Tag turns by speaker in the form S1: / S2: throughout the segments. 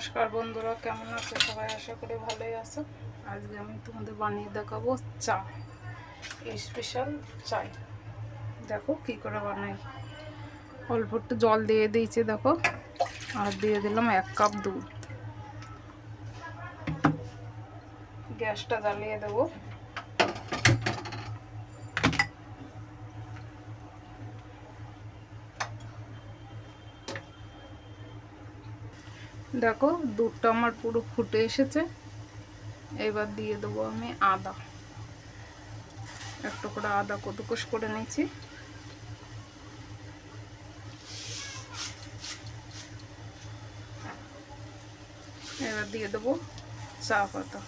S1: নমস্কার বন্ধুরা, কেমন আছো সবাই? আশা করি ভালোই আছো। আজকে আমি তোমাদের বানিয়ে দেখাবো চা, স্পেশাল চাই। দেখো কি করে বানাই। অল্প একটু জল দিয়ে দিয়েছি দেখো, আর দিয়ে দিলাম 1 কাপ দুধ। গ্যাসটা জ্বালিয়ে দেবো। দেখো দুধটা আমার পুরো ফুটে এসেছে। এবার দিয়ে দেবো আমি আদা, একটু করে আদা কদুকস করে নিয়েছি। এবার দিয়ে দেবো চা পাতা।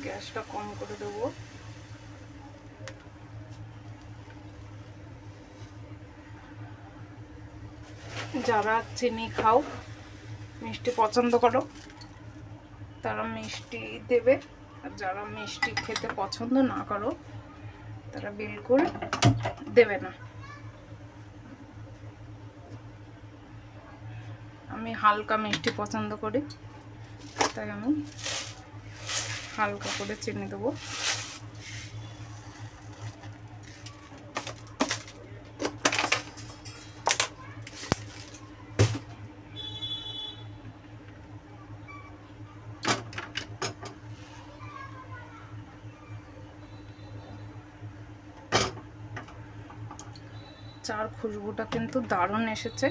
S1: গ্যাসটা কম করে দেবো। যারা চিনি খাও, মিষ্টি পছন্দ করো, তারা মিষ্টি দেবে। আর যারা মিষ্টি খেতে পছন্দ না করো, তারা বিলকুল দেবে না। আমি হালকা মিষ্টি পছন্দ করি, তাই আমি হালকা করে চিনি দেবো। চার খুশবুটা কিন্তু দারুণ এসেছে।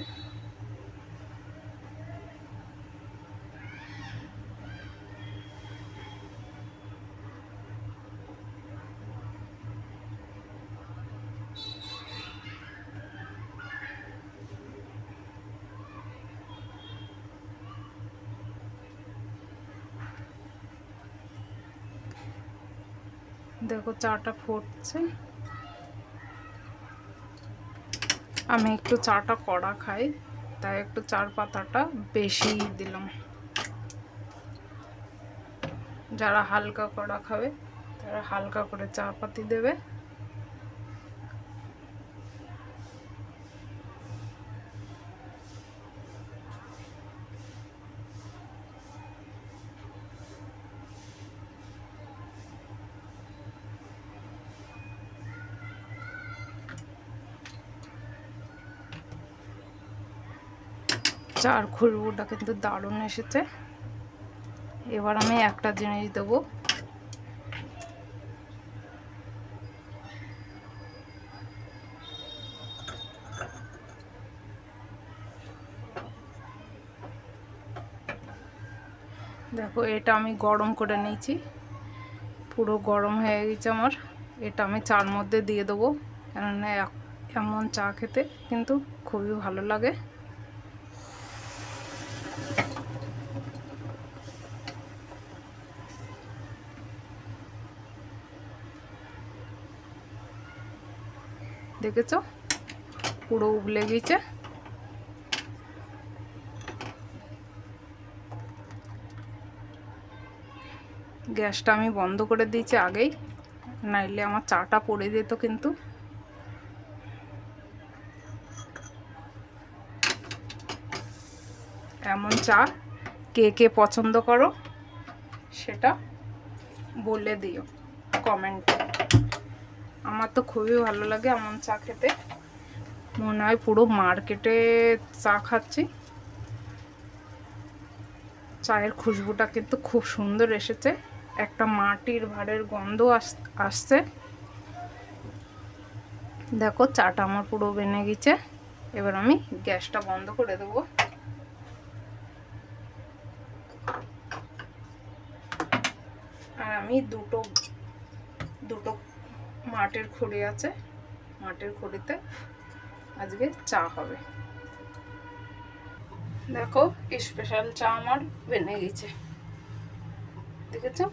S1: দেখো চাটা ফুটছে। আমি একটু চাটা কড়া খাই, তাই একটু চার পাতাটা বেশি দিলাম। যারা হালকা কড়া খাবে, তারা হালকা করে চা পাতি দেবে। চার খুশবুটা কিন্তু দারুণ এসেছে। এবার আমি একটা জিনিস দেবো। দেখো এটা আমি গরম করে নিয়েছি, পুরো গরম হয়ে গেছে আমার। এটা আমি চার মধ্যে দিয়ে দেবো, কেননা এমন চা খেতে কিন্তু খুবই ভালো লাগে। দেখেছো পুরো উবলে গেছে। গ্যাসটা আমি বন্ধ করে দিয়েছি আগেই, নাইলে আমার চাটা পড়ে যেত। কিন্তু এমন চা কে কে পছন্দ করো সেটা বলে দিও কমেন্টে। আমার তো খুবই ভালো লাগে এমন চা খেতে, মনে হয় পুরো মার্কেটে চা খাচ্ছি। চায়ের খুশবুটা কিন্তু খুব সুন্দর এসেছে, একটা মাটির ভাঁড়ের গন্ধ আসছে। দেখো চাটা আমার পুরো বেনে গেছে। এবার আমি গ্যাসটা বন্ধ করে দেবো। আর আমি দুটো মাটির খড়ি আছে, মাটির খড়িতে আজকে চা হবে। দেখো স্পেশাল চা আমার বেনে গেছে, দেখেছো?